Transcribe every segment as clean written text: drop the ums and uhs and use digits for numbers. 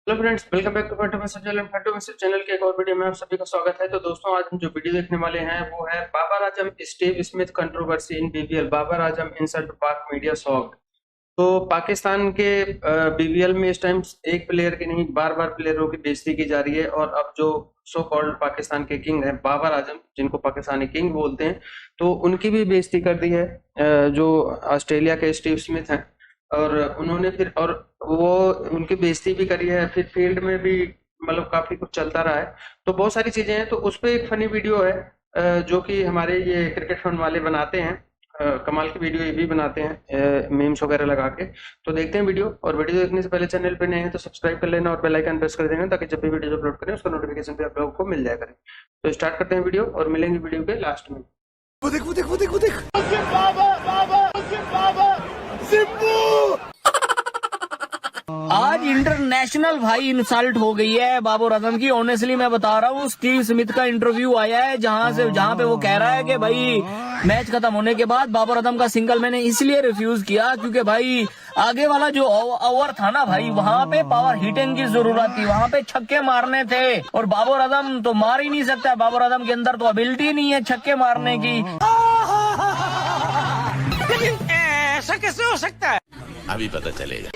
Hello friends, welcome back to Funtoo message channel के एक और वीडियो में आप सभी का स्वागत है। तो दोस्तों, आज हम जो वीडियो देखने वाले हैं वो है Babar Azam Steve Smith controversy इन बीबीएल। बाबर आजम इंसल्ट पाक मीडिया सॉफ्ट। तो पाकिस्तान के बीबीएल में इस टाइम एक प्लेयर की नहीं, बार बार प्लेयरों की बेइज्जती की जा रही है। और अब जो सो कॉल्ड पाकिस्तान के किंग है बाबर आजम, जिनको पाकिस्तानी किंग बोलते हैं, तो उनकी भी बेइज्जती कर दी है जो ऑस्ट्रेलिया के स्टीव स्मिथ हैं। और उन्होंने फिर और वो उनकी बेइज्जती भी करी है, फिर फील्ड में भी मतलब काफी कुछ चलता रहा है। तो बहुत सारी चीजें हैं। तो उस पे एक फनी वीडियो है जो कि हमारे ये क्रिकेट फन वाले बनाते हैं। कमाल की वीडियो ये भी बनाते हैं मीम्स वगैरह लगा के। तो देखते हैं वीडियो। और वीडियो देखने से पहले चैनल पे नए हैं तो सब्सक्राइब कर लेना और बेल आइकन प्रेस कर देना, ताकि जब भी वीडियो अपलोड करें उसका नोटिफिकेशन भी आप लोगों को मिल जाया करे। तो स्टार्ट करते हैं वीडियो और मिलेंगे वीडियो के लास्ट में। वो देख वो देख वो देख वो देख सिम्बू। आज इंटरनेशनल भाई इंसल्ट हो गई है बाबर आजम की। ऑनेस्टली मैं बता रहा हूँ, स्टीव स्मिथ का इंटरव्यू आया है जहाँ पे वो कह रहा है कि भाई मैच खत्म होने के बाद बाबर आजम का सिंगल मैंने इसलिए रिफ्यूज किया क्योंकि भाई आगे वाला जो ओवर था ना भाई, वहाँ पे पावर हिटिंग की जरूरत थी, वहाँ पे छक्के मारने थे। और बाबर आजम तो मार ही नहीं सकता, बाबर आजम के अंदर तो एबिलिटी नहीं है छक्के मारने की। ऐसा कैसे हो सकता है? अभी पता चलेगा।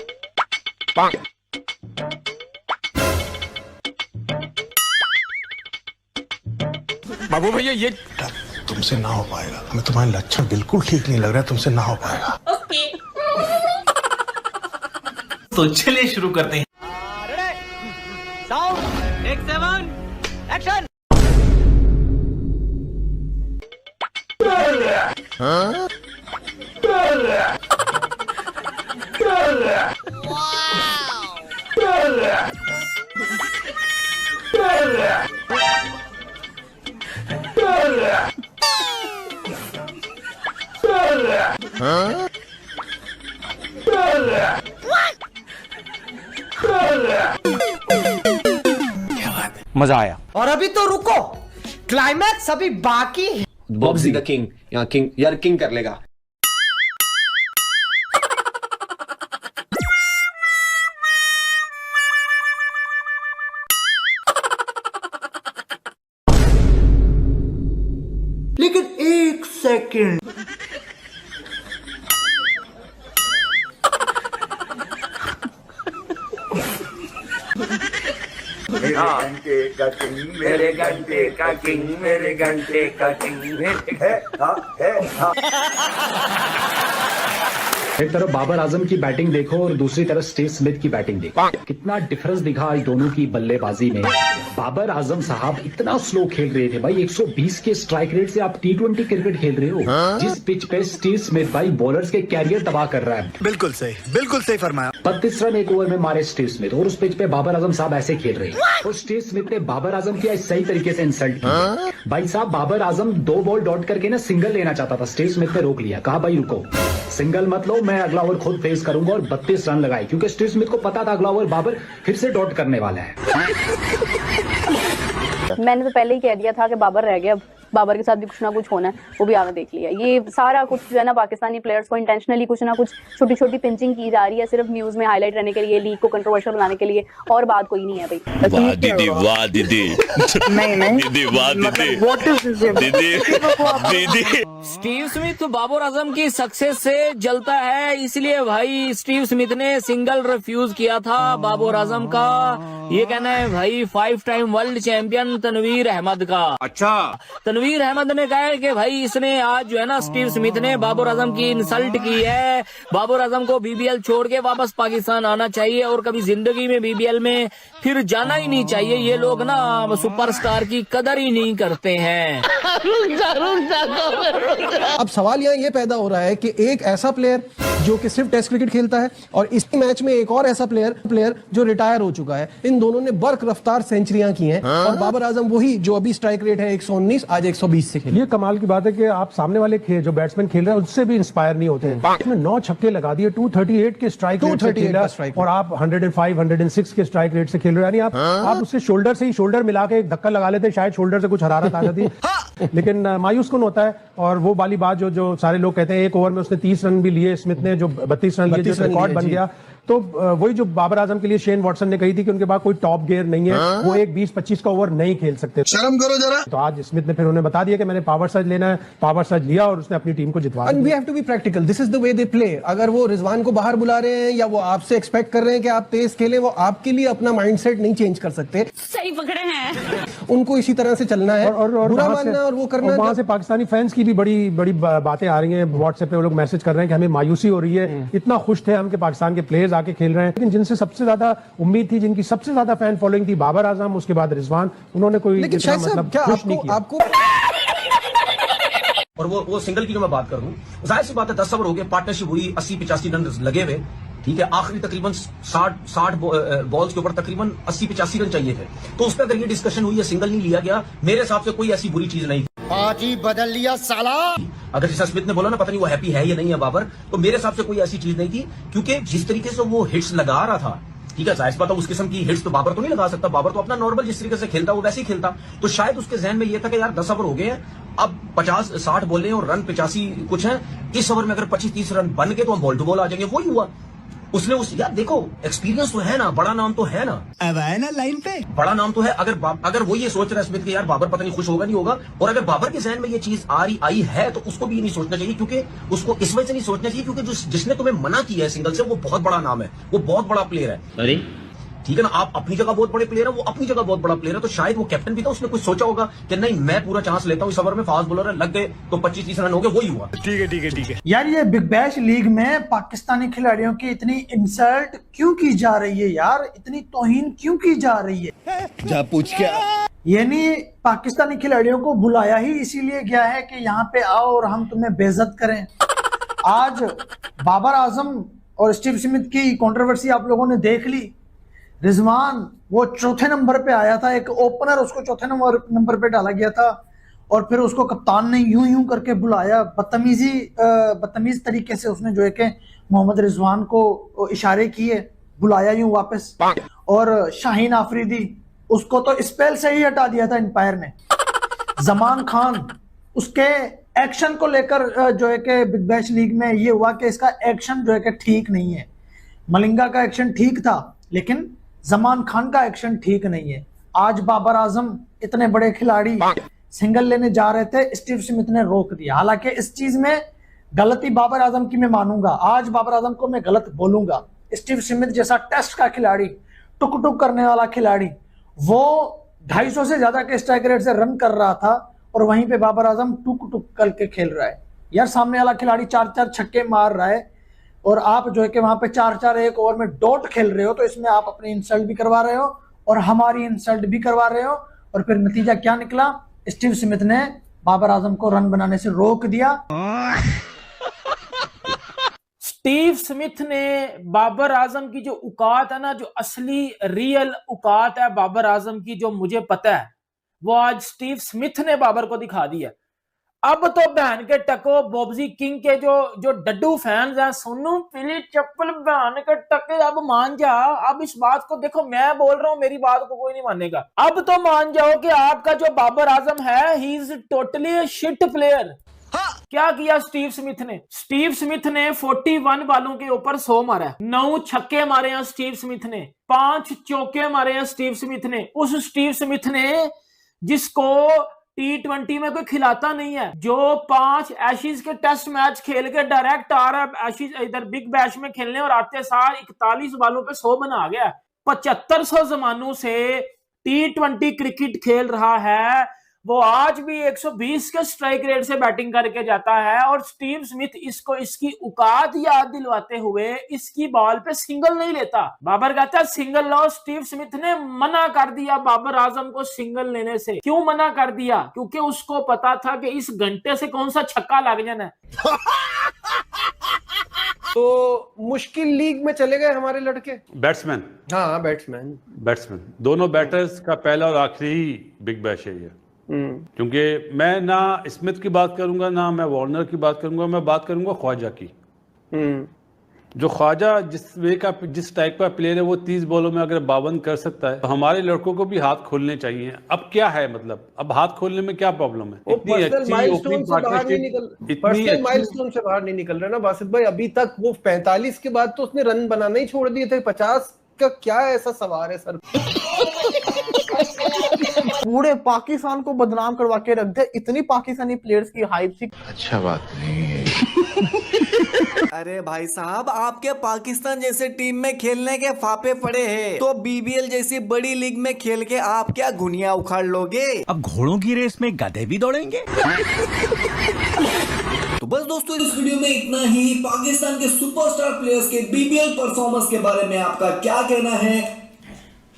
बाबू भैया ये तुमसे ना हो पाएगा। हमें तुम्हारे लक्षण बिल्कुल ठीक नहीं लग रहा है, तुमसे ना हो पाएगा। तो चलिए शुरू करते हैं। एक्शन। मजा आया। और अभी तो रुको, क्लाइमैक्स अभी बाकी है। बॉब्जी द किंग, यहाँ किंग यार किंग कर लेगा। लेकिन एक सेकंड, मेरे घंटे का किंग, मेरे घंटे का किंग है, है। एक तरफ बाबर आजम की बैटिंग देखो और दूसरी तरफ स्टीव स्मिथ की बैटिंग देखो, कितना डिफरेंस दिखा आज दोनों की बल्लेबाजी में। बाबर आजम साहब इतना स्लो खेल रहे थे भाई, 120 के स्ट्राइक रेट से आप T20 क्रिकेट खेल रहे हो। जिस पिच पे स्टीव स्मिथ भाई बॉलर्स के कैरियर तबाह कर रहा है। बिल्कुल सही फरमाया। 32 रन एक ओवर में मारे स्टीव स्मिथ, और उस पिच पे बाबर आजम साहब ऐसे खेल रहे हैं। और स्टीव स्मिथ ने बाबर आजम की आज सही तरीके से इंसल्ट की। भाई साहब, बाबर आजम 2 बॉल डॉट करके ना सिंगल लेना चाहता था, स्टीव स्मिथ ने रोक लिया, कहा भाई रुको, सिंगल मत लो, मैं अगला ओवर खुद फेस करूंगा। और 32 रन लगाए, क्योंकि स्टीव स्मिथ को पता था अगला ओवर बाबर फिर से डॉट करने वाला है। मैंने तो पहले ही कह दिया था कि बाबर रह गया, अब बाबर के साथ भी कुछ ना कुछ होना है, वो भी आपने देख लिया। ये सारा कुछ जो है ना, पाकिस्तानी प्लेयर्स को इंटेंशनली कुछ ना कुछ छोटी छोटी पिंचिंग की जा रही है, सिर्फ न्यूज में हाईलाइट रहने के लिए, लीग को कंट्रोवर्शियल बनाने के लिए, और बात कोई नहीं है भाई। वाह दीदी, वाह दीदी, दीदी वाह दीदी, दीदी। स्टीव स्मिथ बाबर आजम की सक्सेस से जलता है, इसलिए भाई स्टीव स्मिथ ने सिंगल रिफ्यूज किया था बाबर आजम का। ये कहना है भाई 5 time world champion Tanveer Ahmed का। अच्छा, तनवीर अहमद ने कहा है कि भाई इसने आज जो है ना, स्टीव स्मिथ ने बाबर आजम की इंसल्ट की है। बाबर आजम को बीबीएल छोड़ के वापस पाकिस्तान आना चाहिए और कभी जिंदगी में बीबीएल में फिर जाना ही नहीं चाहिए। ये लोग ना सुपरस्टार की कदर ही नहीं करते हैं। अब सवाल यहाँ ये पैदा हो रहा है कि एक ऐसा प्लेयर जो कि सिर्फ टेस्ट क्रिकेट खेलता है, और इसी मैच में एक और ऐसा प्लेयर जो रिटायर हो चुका है। इन दोनों ने बर्क रफ्तार सेंचुरियां की हैं, और बाबर आजम वही जो अभी स्ट्राइक रेट है 119, आज 120 से खेले। ये कमाल की बात है कि आप सामने वाले जो बैट्समैन खेल रहे हैं उससे भी इंस्पायर नहीं होते हैं। इसमें 9 छक्के लगा दिए, 238 के स्ट्राइक रेट से खेला, और आप 105, 106 के स्ट्राइक रेट से खेल रहे हो। यानी आप उससे शोल्डर मिला के एक धक्का लगा लेते, शायद शोल्डर से कुछ हरारत आ जाती है। लेकिन मायूस कौन होता है। और वो वाली बात जो सारे लोग कहते हैं, एक ओवर में उसने 30 रन भी लिए स्मिथ ने, जो 32 रन लिए, जो रिकॉर्ड बन गया। तो वही जो बाबर आजम के लिए शेन वॉटसन ने कही थी कि उनके पास कोई टॉप गियर नहीं है, वो एक 20-25 का ओवर नहीं खेल सकते। शर्म करो जरा। तो आज स्मिथ ने फिर उन्हें बता दिया कि मैंने पावर सर्ज लेना है, पावर सर्ज लिया और उसने अपनी टीम को जितवा दिया। And we have to be practical. This is the way they play. अगर वो रिजवान को बाहर बुला रहे हैं या वो आपसे एक्सपेक्ट कर रहे हैं कि आप तेज खेलें, वो आपके लिए अपना माइंडसेट नहीं चेंज कर सकते। सही पकड़े हैं। उनको इसी तरह से चलना है और बुरा मानना और वो करना। वहां से पाकिस्तानी फैंस की भी बड़ी बड़ी बातें आ रही हैं, व्हाट्सएप पे वो लोग मैसेज कर रहे हैं कि हमें मायूसी हो रही है, इतना खुश थे हम कि पाकिस्तान के प्लेयर्स आके खेल रहे हैं, लेकिन जिनसे सबसे ज्यादा उम्मीद थी, जिनकी सबसे ज्यादा फैन फॉलोइंग थी, बाबर आजम, उसके बाद रिजवान, उन्होंने कोई मतलब खुश नहीं किया। आपको और वो सिंगल की जो मैं बात कर रहा हूँ, जाहिर सी बात है 10 ओवर हो गए, पार्टनरशिप हुई, 80-85 रन लगे हुए, ठीक है। आखिरी तकरीबन 60 बॉल्स के ऊपर तकरीबन 80-85 रन चाहिए थे, तो उस पर अगर ये डिस्कशन हुई है, सिंगल नहीं लिया गया, मेरे हिसाब से कोई ऐसी बुरी चीज नहीं थी। पार्टी बदल लिया साला। अगर जैसा स्मिथ ने बोला ना, पता नहीं वो हैप्पी है या नहीं है बाबर, तो मेरे हिसाब से कोई ऐसी चीज नहीं थी, क्योंकि जिस तरीके से वो हिट्स लगा रहा था, ठीक है, जाहिर बात है उस किस्म की हिट्स तो बाबर तो नहीं लगा सकता, बाबर तो अपना नॉर्मल जिस तरीके से खेलता वो वैसे ही खेलता, तो शायद उसके जहन में ये था कि यार 10 ओवर हो गए हैं, अब 50-60 बोल रहे हैं और रन 85 कुछ है, इस ओवर में अगर 25-30 रन बन गए तो हम बॉल टू बॉल आ जाएंगे। वही हुआ उसने यार देखो एक्सपीरियंस तो है ना, बड़ा नाम तो है ना, अब है ना लाइन पे, बड़ा नाम तो है। अगर वो ये सोच रहा है स्मिथ कि यार बाबर पता नहीं खुश होगा नहीं होगा, और अगर बाबर के जहन में ये चीज आई है तो उसको भी ये नहीं सोचना चाहिए, क्योंकि उसको इस वजह से नहीं सोचना चाहिए क्योंकि जिसने तुम्हें मना किया है सिंगल से, वो बहुत बड़ा नाम है, वो बहुत बड़ा प्लेयर है, ठीक है ना। आप अपनी जगह बहुत बड़े प्लेयर है, वो अपनी जगह बहुत बड़ा प्लेयर है, तो शायद वो कैप्टन भी था, उसने कुछ सोचा होगा कि नहीं मैं पूरा चांस लेता हूँ इस ओवर में, फास्ट बॉलर है, लग गए तो 25-30 रन हो गए, वही हुआ। ठीक है। यार ये बिग बैश लीग में पाकिस्तानी खिलाड़ियों की इतनी इंसल्ट क्यों की जा रही है यार, इतनी तौहीन क्यों की जा रही है? जा पूछ क्या? यानी पाकिस्तानी खिलाड़ियों को बुलाया ही इसीलिए गया है कि यहाँ पे आओ और हम तुम्हें बेइज्जत करें। आज बाबर आजम और स्टीव स्मिथ की कंट्रोवर्सी आप लोगों ने देख ली। रिजवान वो चौथे नंबर पे आया था, एक ओपनर उसको चौथे नंबर पे डाला गया था, और फिर उसको कप्तान ने यूं करके बुलाया, बदतमीज तरीके से उसने जो है कि मोहम्मद रिजवान को इशारे किए, बुलाया यूं वापस। और शाहीन आफरीदी उसको तो स्पेल से ही हटा दिया था एम्पायर ने। जमान खान उसके एक्शन को लेकर जो है कि बिग बैश लीग में ये हुआ कि इसका एक्शन जो है कि ठीक नहीं है। मलिंगा का एक्शन ठीक था लेकिन जमान खान का एक्शन ठीक नहीं है। आज बाबर आजम इतने बड़े खिलाड़ी सिंगल लेने जा रहे थे, स्टीव स्मिथ ने रोक दिया। हालांकि इस चीज में गलती बाबर आजम की मैं मानूंगा, आज बाबर आजम को मैं गलत बोलूंगा। स्टीव स्मिथ जैसा टेस्ट का खिलाड़ी, टुक टुक करने वाला खिलाड़ी, वो 250 से ज्यादा के स्ट्राइक रेट से रन कर रहा था, और वहीं पे बाबर आजम टुक टुक करके खेल रहा है। यार सामने वाला खिलाड़ी 4-4 छक्के मार रहा है और आप जो है कि वहां पे 4-4 एक ओवर में डॉट खेल रहे हो, तो इसमें आप अपनी इंसल्ट भी करवा रहे हो और हमारी इंसल्ट भी करवा रहे हो। और फिर नतीजा क्या निकला? स्टीव स्मिथ ने बाबर आजम को रन बनाने से रोक दिया। स्टीव स्मिथ ने बाबर आजम की जो औकात है ना, जो असली रियल औकात है बाबर आजम की, जो मुझे पता है, वो आज स्टीव स्मिथ ने बाबर को दिखा दिया। अब तो बहन के टको बॉब्जी किंग के जो डड्डू फैंस हैं, सोनू पीली चप्पल बहन के टके, अब मान जा। अब इस बात को देखो, मैं बोल रहा हूं, मेरी बात को कोई नहीं मानेगा। अब तो मान जाओ कि आपका जो बाबर आजम है, he is totally shit player. क्या किया स्टीव स्मिथ ने? स्टीव स्मिथ ने 41 बालों के ऊपर 100 मारा, 9 छक्के मारे हैं स्टीव स्मिथ ने, 5 चौके मारे हैं स्टीव स्मिथ ने। उस स्टीव स्मिथ ने जिसको T20 में कोई खिलाता नहीं है, जो 5 एशिज के टेस्ट मैच खेल के डायरेक्ट आ रहा है एशिज इधर बिग बैश में खेलने, और आते सार 41 बालों पे 100 बना गया। 7500 जमानों से T20 क्रिकेट खेल रहा है, वो आज भी 120 के स्ट्राइक रेट से बैटिंग करके जाता है, और स्टीव स्मिथ इसको इसकी औकात याद दिलवाते हुए इसकी बॉल पे सिंगल नहीं लेता। बाबर कहता है सिंगल लो, स्टीव स्मिथ ने मना कर दिया बाबर आजम को सिंगल लेने से। क्यों मना कर दिया? क्योंकि उसको पता था कि इस घंटे से कौन सा छक्का लग जाना है। तो मुश्किल लीग में चले गए हमारे लड़के। बैट्समैन, हाँ बैट्समैन दोनों बैटर्स का पहला और आखिरी बिग बैश है ये। क्योंकि मैं ना स्मिथ की बात करूंगा, ना मैं वार्नर की बात करूंगा, मैं बात करूंगा ख्वाजा की। जो ख्वाजा जिस टाइप का प्लेयर है वो 30 बॉलों में अगर 52 कर सकता है तो हमारे लड़कों को भी हाथ खोलने चाहिए। अब क्या है मतलब, अब हाथ खोलने में क्या प्रॉब्लम है? पर्सनल माइलस्टोन से बाहर नहीं निकल रहा ना बासित भाई। अभी तक वो 45 के बाद तो उसने रन बनाना ही छोड़ दिए थे। 50 का क्या ऐसा सवार है सर? पूरे पाकिस्तान को बदनाम करवा के रख दे, इतनी पाकिस्तानी प्लेयर्स की हाइप थी। अच्छा बात नहीं है। अरे भाई साहब, आपके पाकिस्तान जैसे टीम में खेलने के फापे पड़े हैं तो बीबीएल जैसी बड़ी लीग में खेल के आप क्या गुनिया उखाड़ लोगे? अब घोड़ों की रेस में गधे भी दौड़ेंगे। तो बस दोस्तों, इस वीडियो में इतना ही। पाकिस्तान के सुपरस्टार प्लेयर्स के बीबीएल परफॉर्मेंस के बारे में आपका क्या कहना है?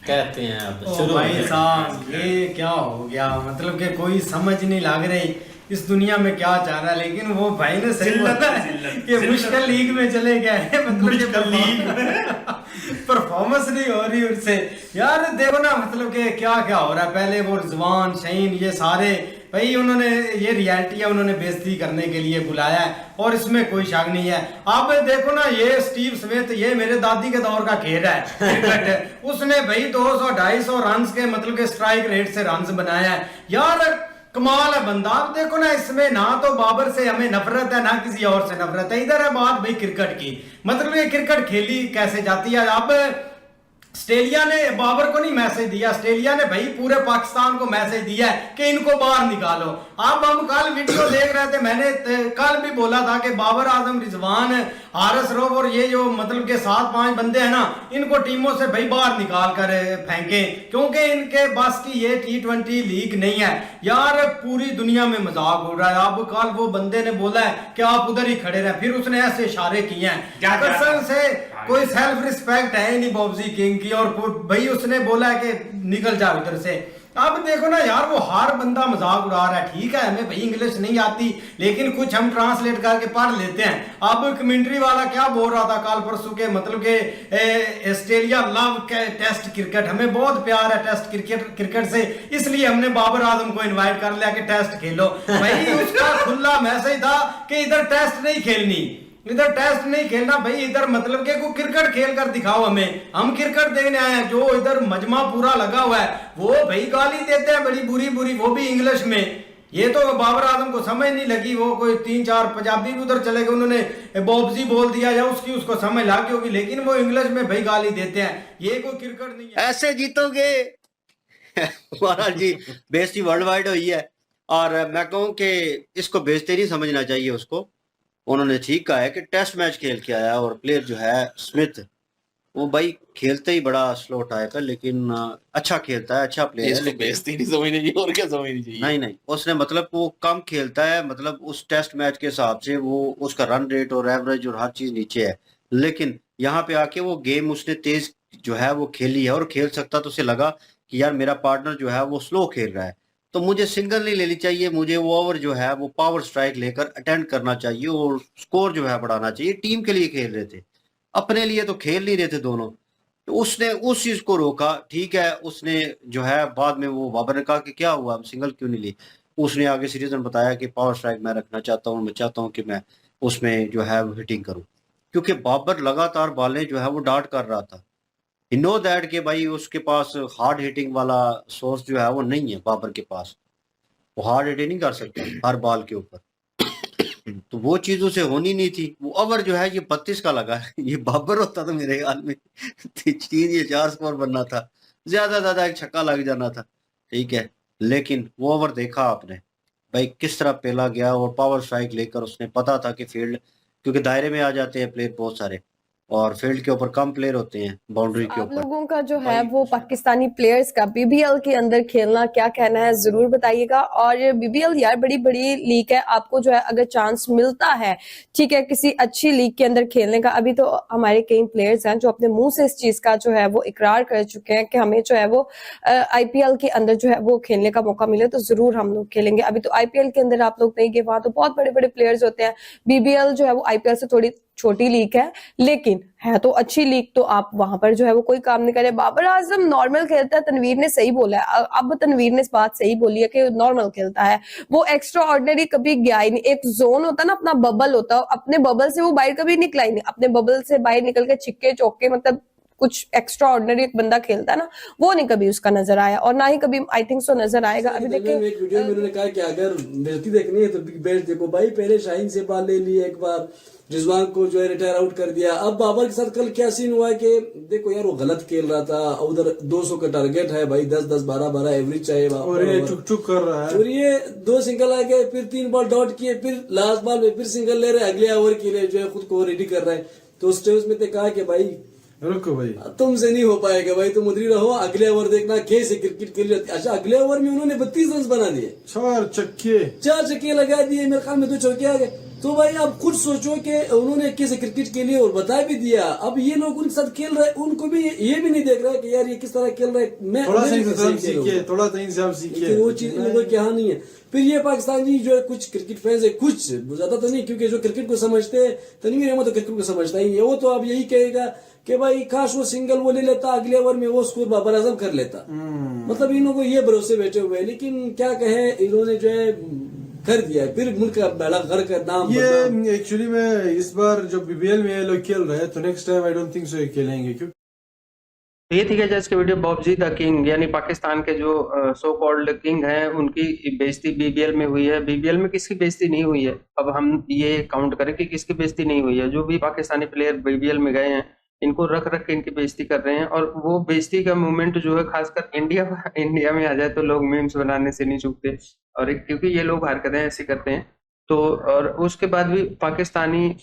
कहते हैं आप भाई साहब, ये क्या हो गया? मतलब कि कोई समझ नहीं लग रही इस दुनिया में क्या चाह रहा है। लेकिन वो भाई ने सही बताया कि मुश्किल लीग में चले गए हैं। मतलब लीग में परफॉर्मेंस नहीं हो रही उससे। यार देखो ना, मतलब कि क्या क्या हो रहा है। पहले वो रिजवान, शहीन, ये सारे भाई उन्होंने, ये रियलिटी है, उन्होंने बेइज्जती करने के लिए बुलाया है और इसमें कोई शक नहीं है। अब देखो ना, ये स्टीव स्मिथ, ये मेरे दादी के दौर का खेल है क्रिकेट। उसने भाई 200-250 रन के मतलब के स्ट्राइक रेट से रन बनाया है। यार कमाल है बंदा। आप देखो ना, इसमें ना तो बाबर से हमें नफरत है ना किसी और से नफरत है। इधर है बात भाई क्रिकेट की। मतलब ये क्रिकेट खेली कैसे जाती है। अब ऑस्ट्रेलिया ने बाबर को नहीं मैसेज दिया, ऑस्ट्रेलिया ने भाई पूरे पाकिस्तान को मैसेज दिया है कि इनको बाहर निकालो। अब हम कल वीडियो देख रहे थे, मैंने कल भी बोला था कि बाबर आजम, रिजवान, हारिस रऊफ और ये जो मतलब के 7-5 बंदे हैं ना, इनको टीमों से भाई बाहर निकाल कर फेंके, क्योंकि इनके बस की ये T20 लीग नहीं है। यार पूरी दुनिया में मजाक हो रहा है। अब कल वो बंदे ने बोला है कि आप उधर ही खड़े रहे, फिर उसने ऐसे इशारे किए हैं। कसम से कोई सेल्फ रिस्पेक्ट है नहीं बॉब्जी किंग की। और भाई उसने बोला है कि निकल जाओ इधर से। अब देखो ना यार, वो हर बंदा मजाक उड़ा रहा है। ठीक है, हमें भाई इंग्लिश नहीं आती, लेकिन कुछ हम ट्रांसलेट करके पढ़ लेते हैं। अब कमेंट्री वाला क्या बोल रहा था कल परसों के, मतलब के ऑस्ट्रेलिया लव टेस्ट क्रिकेट, हमें बहुत प्यार है टेस्ट क्रिकेट से, इसलिए हमने बाबर आजम को इनवाइट कर लिया कि टेस्ट खेलो। भाई उसका खुला मैसेज था कि इधर टेस्ट नहीं खेलनी, इधर टेस्ट नहीं खेलना भाई। इधर मतलब के को क्रिकेट खेल कर दिखाओ हमें, हम क्रिकेट देखने आए हैं। जो इधर मजमा पूरा लगा हुआ है वो भाई गाली देते हैं बड़ी बुरी बुरी, वो भी इंग्लिश में। ये तो बाबर आजम को समझ नहीं लगी। वो कोई 3-4 पंजाबी भी उधर चले गए, उन्होंने बॉब्जी बोल दिया या उसकी उसको समझ लगी होगी, लेकिन वो इंग्लिश में भाई गाली देते हैं। ये कोई क्रिकेट नहीं है। ऐसे जीतोगे महाराज जी, बेइज्जती वर्ल्ड वाइड हुई है। और मैं कहूँ कि इसको बेइज्जती नहीं समझना चाहिए उसको। उन्होंने ठीक कहा है कि टेस्ट मैच खेल के आया, और प्लेयर जो है स्मिथ, वो भाई खेलते ही बड़ा स्लो टाइप है, लेकिन अच्छा खेलता है, अच्छा प्लेयर है। बेइज्जती नहीं समझनी चाहिए, और क्या समझनी चाहिए? नहीं, उसने मतलब वो कम खेलता है, मतलब उस टेस्ट मैच के हिसाब से वो उसका रन रेट और एवरेज और हर चीज नीचे है। लेकिन यहाँ पे आके वो गेम उसने तेज जो है वो खेली है, और खेल सकता तो उसे लगा कि यार मेरा पार्टनर जो है वो स्लो खेल रहा है, तो मुझे सिंगल नहीं लेनी चाहिए, मुझे वो ओवर जो है वो पावर स्ट्राइक लेकर अटेंड करना चाहिए और स्कोर जो है बढ़ाना चाहिए। टीम के लिए खेल रहे थे, अपने लिए तो खेल नहीं रहे थे दोनों। तो उसने उस चीज को रोका। ठीक है, उसने जो है बाद में वो बाबर ने कहा कि क्या हुआ, हम सिंगल क्यों नहीं ली। उसने आगे सीरीज में बताया कि पावर स्ट्राइक मैं रखना चाहता हूँ, मैं चाहता हूँ कि मैं उसमें जो है वो हिटिंग करूँ, क्योंकि बाबर लगातार बॉलें जो है वो डार्ट कर रहा था। नो दैट के भाई उसके पास हार्ड हिटिंग वाला सोर्स जो है वो नहीं है बाबर के पास। वो हार्ड हिटिंग नहीं कर सकता हर बॉल के ऊपर, तो वो चीज उसे होनी नहीं थी। वो ओवर जो है ये 32 का लगा है। ये बाबर होता तो मेरे ख्याल में 3 या 4 स्कोर बनना था, ज्यादा एक छक्का लग जाना था। ठीक है, लेकिन वो ओवर देखा आपने भाई किस तरह पेला गया, और पावर स्ट्राइक लेकर उसने पता था कि फील्ड, क्योंकि दायरे में आ जाते हैं प्लेयर बहुत सारे, और फील्ड के ऊपर कम प्लेयर होते हैं बाउंड्री के ऊपर। आप लोगों का जो है वो पाकिस्तानी प्लेयर्स का बीबीएल के अंदर खेलना क्या कहना है जरूर बताइएगा। और बीबीएल यार बड़ी बड़ी लीग है, आपको जो है अगर चांस मिलता है ठीक है किसी अच्छी लीग के अंदर खेलने का, अभी तो हमारे कई प्लेयर्स हैं जो अपने मुंह से इस चीज का जो है वो इकरार कर चुके हैं कि हमें जो है वो आईपीएल के अंदर जो है वो खेलने का मौका मिले तो जरूर हम लोग खेलेंगे। अभी तो आईपीएल के अंदर आप लोग नहीं गए, वहां तो बहुत बड़े बड़े प्लेयर्स होते हैं। बीबीएल जो है वो आईपीएल से थोड़ी छोटी लीग है, लेकिन है तो अच्छी लीग, तो आप वहां पर जो है वो कोई काम नहीं करे। बाबर आजम नॉर्मल खेलता है, तनवीर ने सही बोला है, अब तनवीर ने इस बात सही बोली है कि नॉर्मल खेलता है, वो एक्स्ट्रा ऑर्डिनरी कभी गया ही नहीं। एक जोन होता ना, अपना बबल होता, अपने बबल से वो बाहर कभी निकला ही नहीं, अपने बबल से बाहर निकल के छिक्के चौके, मतलब कुछ एक्स्ट्रा ऑर्डिनरी एक बंदा खेलता है ना, वो नहीं कभी उसका नजर आया, और ना ही कभी आई थिंक सो नजर आएगा। अभी देखिए एक वीडियो में उन्होंने कहा कि अगर बेइज्जती देखनी है तो बिग बैश देखो भाई, पहले शाहीन से बाल ले लिए, एक बार रिजवान को जो है रिटायर आउट कर दिया, अब बाबर के साथ कल क्या सीन हुआ है कि देखो यार वो गलत खेल रहा था, उधर 200 का टारगेट है भाई, 10-10 12-12 एवरेज चाहिए और ये चुक कर रहा है, और ये 2 सिंगल आ गए, फिर 3 बॉल डॉट किए, फिर लास्ट बॉल में फिर सिंगल ले रहे, अगले ओवर के लिए जो है खुद को रेडी कर रहे हैं। तो उस टाइम में कहा कि भाई रुको भाई, तुमसे नहीं हो पाएगा भाई, तुम उधर ही रहो, अगले ओवर देखना कैसे क्रिकेट खेल रहे। अच्छा, अगले ओवर में उन्होंने 32 रन बना दिए, 4 छक्के लगा दिए, मेरे ख्याल में 2 चौके आ गए। तो भाई आप खुद सोचो कि उन्होंने कैसे क्रिकेट के लिए और बता भी दिया, अब ये लोग उनके साथ खेल रहे, उनको भी ये भी नहीं देख रहा है कि यार ये किस तरह खेल रहे, मैं थोड़ा सही से आप सीखिए, वो चीज इन लोगों के यहाँ नहीं है। फिर ये पाकिस्तानी जो है कुछ क्रिकेट फैंस है, कुछ ज्यादा तो नहीं, क्योंकि जो क्रिकेट को समझते हैं, तनवीर अहमद तो क्रिकेट को समझता ही नहीं है, वो तो अब यही कहेगा कि भाई काश वो सिंगल वो ले लेता, अगले ओवर में वो स्कोर बाबर आजम कर लेता। मतलब इन लोगों को ये भरोसे बैठे हुए हैं, लेकिन क्या कहे, इन्होंने जो है कर दिया, फिर मुल्क का बड़ा घर का नाम। ये एक्चुअली में इस बार जो बीबीएल में ये लोग खेल रहे हैं, तो next time I don't think so ये खेलेंगे, क्योंकि ये थी क्या इसके वीडियो। बॉबजी द किंग यानी पाकिस्तान के जो सो कॉल्ड किंग हैं, उनकी बेइज्जती बीबीएल में हुई है। बीबीएल में किसकी बेइज्जती नहीं हुई है, अब हम ये काउंट करें कि किसकी बेइज्जती नहीं हुई है। जो भी पाकिस्तानी प्लेयर बीबीएल में गए हैं, इनको रख रख के इनकी बेइज्जती कर रहे हैं, और वो बेइज्जती का मूवमेंट जो है खासकर इंडिया में आ जाए तो लोग मीम्स बनाने से नहीं चूकते, और क्योंकि ये लोग हरकतें ऐसी करते हैं। तो और उसके बाद भी पाकिस्तानी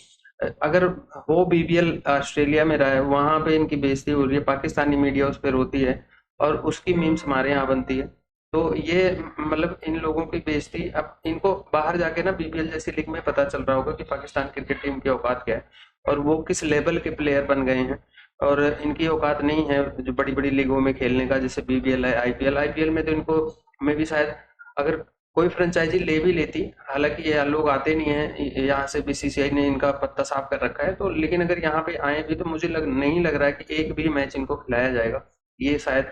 अगर वो बीबीएल ऑस्ट्रेलिया में रहा है, वहां पे इनकी बेइज्जती हो रही है, पाकिस्तानी मीडिया उस पर रोती है और उसकी मीम्स हमारे यहाँ बनती है। तो ये मतलब इन लोगों की बेइज्जती, अब इनको बाहर जाके ना बीबीएल जैसी लीग में पता चल रहा होगा कि पाकिस्तान क्रिकेट टीम की औकात क्या है और वो किस लेवल के प्लेयर बन गए हैं, और इनकी औकात नहीं है जो बड़ी बड़ी लीगों में खेलने का, जैसे बीबीएल है, आईपीएल में तो इनको में भी शायद अगर कोई फ्रेंचाइजी ले भी लेती, हालांकि ये लोग आते नहीं है, यहाँ से बीसीसीआई ने इनका पत्ता साफ कर रखा है, तो लेकिन अगर यहाँ पे आए भी तो मुझे नहीं लग रहा है कि एक भी मैच इनको खिलाया जाएगा। ये शायद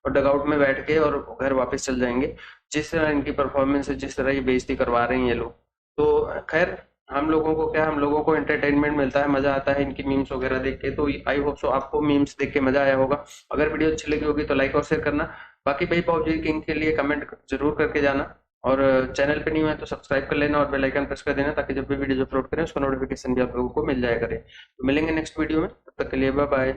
डगआउट में बैठ के और घर वापस चल जाएंगे, जिस तरह इनकी परफॉर्मेंस है, जिस तरह ये बेइज्जती करवा रहे हैं ये लोग। तो खैर हम लोगों को क्या, हम लोगों को एंटरटेनमेंट मिलता है, मजा आता है इनकी मीम्स वगैरह देख के। तो आई होप सो आपको मीम्स देख के मजा आया होगा। अगर वीडियो अच्छी लगी होगी तो लाइक और शेयर करना। बाकी भाई पबजी किंग के लिए कमेंट जरूर करके जाना, और चैनल पे नहीं है तो सब्सक्राइब कर लेना और बेल आइकन प्रेस कर देना, ताकि जब भी वीडियो अपलोड करें उसका नोटिफिकेशन भी आप लोगों को मिल जाया करे। तो मिलेंगे नेक्स्ट वीडियो में, तब तक के लिए बाय बाय।